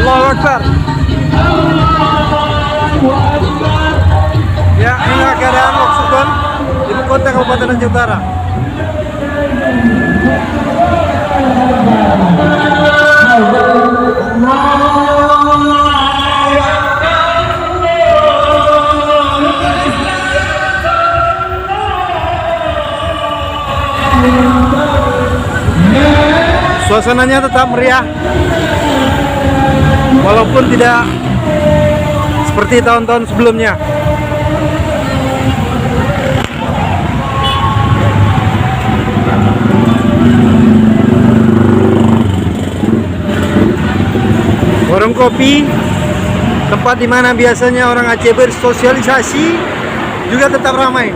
Allahu Akbar. Ya, inilah keadaan Oksubon, ibu kota Kabupaten Aceh Utara. Suasananya tetap meriah, walaupun tidak seperti tahun-tahun sebelumnya. Warung kopi, tempat di mana biasanya orang Aceh bersosialisasi, juga tetap ramai.